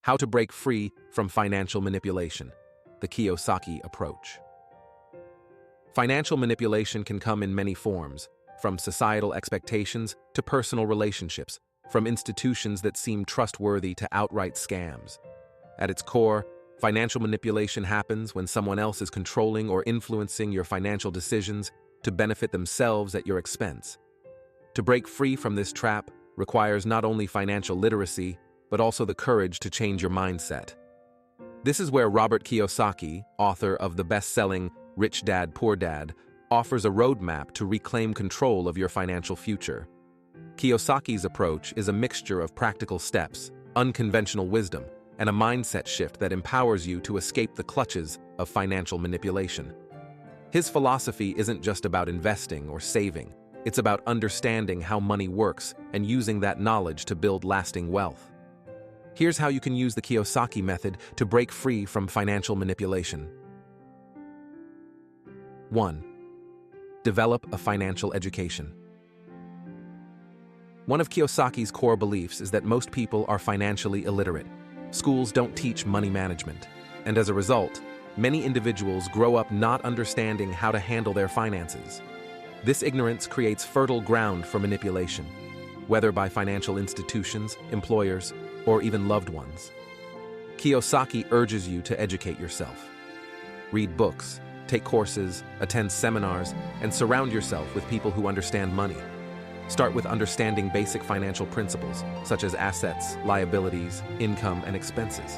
How to break free from financial manipulation. The Kiyosaki approach. Financial manipulation can come in many forms, from societal expectations to personal relationships, from institutions that seem trustworthy to outright scams. At its core, financial manipulation happens when someone else is controlling or influencing your financial decisions to benefit themselves at your expense. To break free from this trap requires not only financial literacy, but also the courage to change your mindset. This is where Robert Kiyosaki, author of the best-selling Rich Dad, Poor Dad, offers a roadmap to reclaim control of your financial future. Kiyosaki's approach is a mixture of practical steps, unconventional wisdom, and a mindset shift that empowers you to escape the clutches of financial manipulation. His philosophy isn't just about investing or saving. It's about understanding how money works and using that knowledge to build lasting wealth. Here's how you can use the Kiyosaki Method to break free from financial manipulation. 1. Develop a financial education. One of Kiyosaki's core beliefs is that most people are financially illiterate. Schools don't teach money management, and as a result, many individuals grow up not understanding how to handle their finances. This ignorance creates fertile ground for manipulation, whether by financial institutions, employers, or even loved ones. Kiyosaki urges you to educate yourself. Read books, take courses, attend seminars, and surround yourself with people who understand money. Start with understanding basic financial principles, such as assets, liabilities, income, and expenses.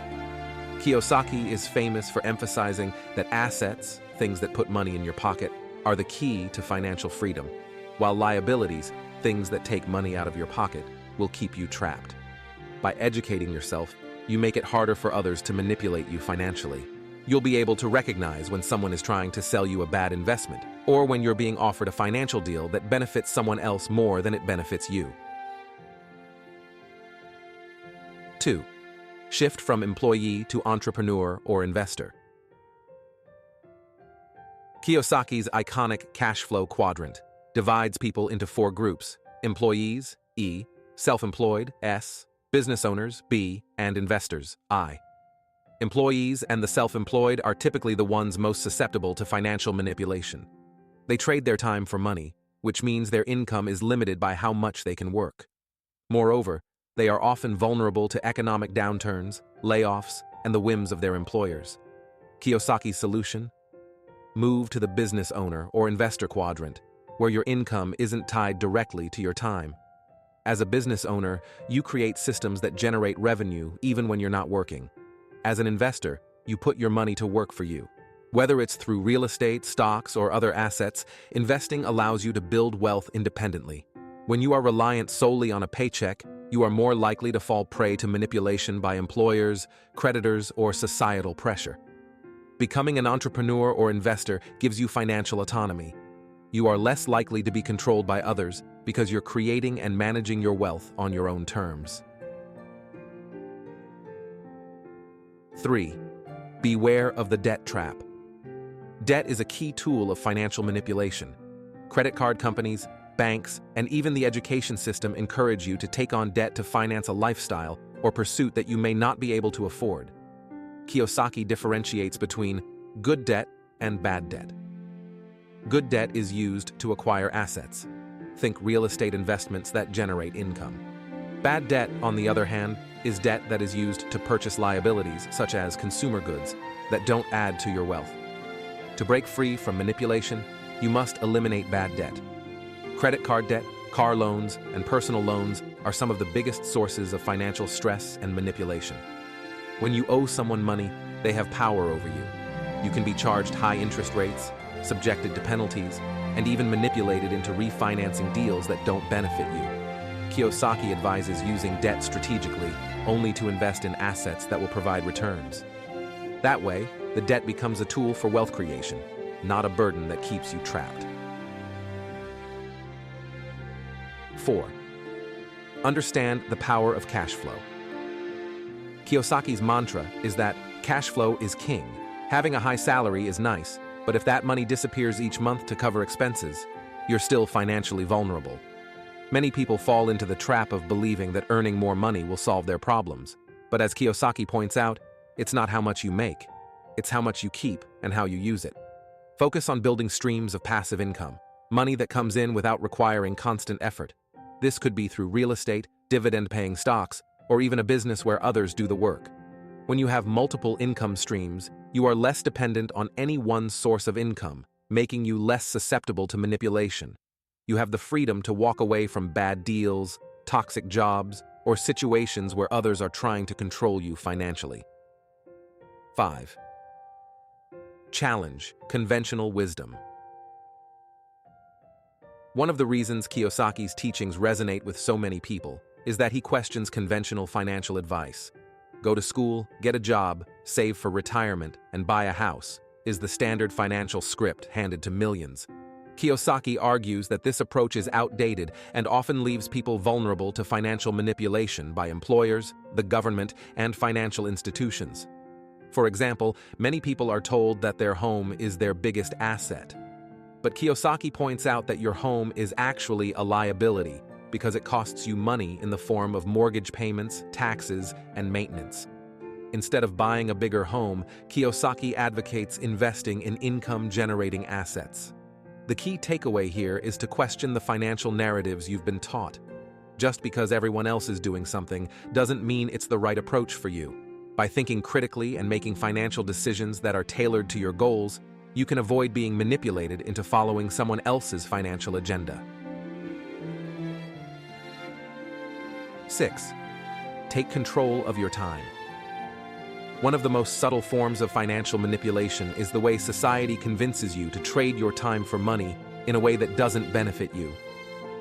Kiyosaki is famous for emphasizing that assets, things that put money in your pocket, are the key to financial freedom, while liabilities, things that take money out of your pocket, will keep you trapped. By educating yourself, you make it harder for others to manipulate you financially. You'll be able to recognize when someone is trying to sell you a bad investment, or when you're being offered a financial deal that benefits someone else more than it benefits you. 2. Shift from employee to entrepreneur or investor. Kiyosaki's iconic cash flow quadrant divides people into 4 groups: employees, E; self-employed, S; business owners, B; and investors, I. Employees and the self-employed are typically the ones most susceptible to financial manipulation. They trade their time for money, which means their income is limited by how much they can work. Moreover, they are often vulnerable to economic downturns, layoffs, and the whims of their employers. Kiyosaki's solution? Move to the business owner or investor quadrant, where your income isn't tied directly to your time. As a business owner, you create systems that generate revenue even when you're not working. As an investor, you put your money to work for you. Whether it's through real estate, stocks, or other assets, investing allows you to build wealth independently. When you are reliant solely on a paycheck, you are more likely to fall prey to manipulation by employers, creditors, or societal pressure. Becoming an entrepreneur or investor gives you financial autonomy. You are less likely to be controlled by others because you're creating and managing your wealth on your own terms. 3. Beware of the debt trap. Debt is a key tool of financial manipulation. Credit card companies, banks, and even the education system encourage you to take on debt to finance a lifestyle or pursuit that you may not be able to afford. Kiyosaki differentiates between good debt and bad debt. Good debt is used to acquire assets. Think real estate investments that generate income. Bad debt, on the other hand, is debt that is used to purchase liabilities, such as consumer goods, that don't add to your wealth. To break free from manipulation, you must eliminate bad debt. Credit card debt, car loans, and personal loans are some of the biggest sources of financial stress and manipulation. When you owe someone money, they have power over you. You can be charged high interest rates, subjected to penalties, and even manipulated into refinancing deals that don't benefit you. Kiyosaki advises using debt strategically, only to invest in assets that will provide returns. That way, the debt becomes a tool for wealth creation, not a burden that keeps you trapped. 4. Understand the power of cash flow. Kiyosaki's mantra is that cash flow is king. Having a high salary is nice, but if that money disappears each month to cover expenses, you're still financially vulnerable. Many people fall into the trap of believing that earning more money will solve their problems. But as Kiyosaki points out, it's not how much you make, it's how much you keep and how you use it. Focus on building streams of passive income, money that comes in without requiring constant effort. This could be through real estate, dividend-paying stocks, or even a business where others do the work. When you have multiple income streams, you are less dependent on any one source of income, making you less susceptible to manipulation. You have the freedom to walk away from bad deals, toxic jobs, or situations where others are trying to control you financially. 5. Challenge conventional wisdom. One of the reasons Kiyosaki's teachings resonate with so many people is that he questions conventional financial advice. Go to school, get a job, save for retirement, and buy a house is the standard financial script handed to millions. Kiyosaki argues that this approach is outdated and often leaves people vulnerable to financial manipulation by employers, the government, and financial institutions. For example, many people are told that their home is their biggest asset. But Kiyosaki points out that your home is actually a liability because it costs you money in the form of mortgage payments, taxes, and maintenance. Instead of buying a bigger home, Kiyosaki advocates investing in income-generating assets. The key takeaway here is to question the financial narratives you've been taught. Just because everyone else is doing something doesn't mean it's the right approach for you. By thinking critically and making financial decisions that are tailored to your goals, you can avoid being manipulated into following someone else's financial agenda. 6. Take control of your time. One of the most subtle forms of financial manipulation is the way society convinces you to trade your time for money in a way that doesn't benefit you.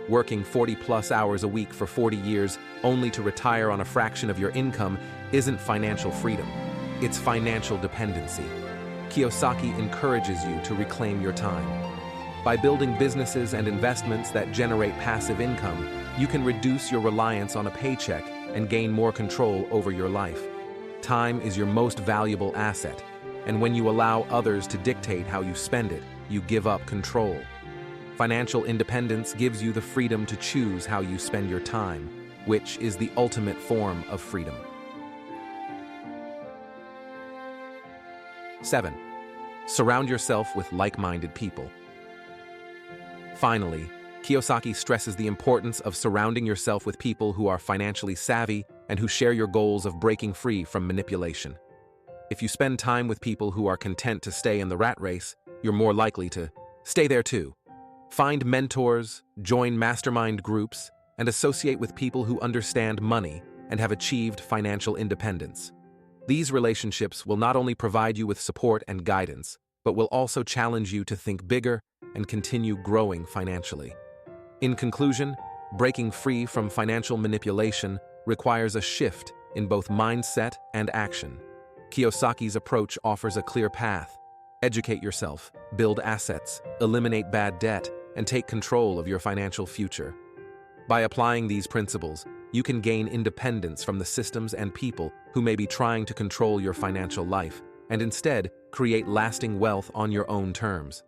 Working 40-plus hours a week for 40 years only to retire on a fraction of your income isn't financial freedom. It's financial dependency. Kiyosaki encourages you to reclaim your time. By building businesses and investments that generate passive income, you can reduce your reliance on a paycheck and gain more control over your life. Time is your most valuable asset, and when you allow others to dictate how you spend it, you give up control. Financial independence gives you the freedom to choose how you spend your time, which is the ultimate form of freedom. 7. Surround yourself with like-minded people. Finally, Kiyosaki stresses the importance of surrounding yourself with people who are financially savvy and who share your goals of breaking free from manipulation. If you spend time with people who are content to stay in the rat race, you're more likely to stay there too. Find mentors, join mastermind groups, and associate with people who understand money and have achieved financial independence. These relationships will not only provide you with support and guidance, but will also challenge you to think bigger and continue growing financially. In conclusion, breaking free from financial manipulation requires a shift in both mindset and action. Kiyosaki's approach offers a clear path. Educate yourself, build assets, eliminate bad debt, and take control of your financial future. By applying these principles, you can gain independence from the systems and people who may be trying to control your financial life, and instead create lasting wealth on your own terms.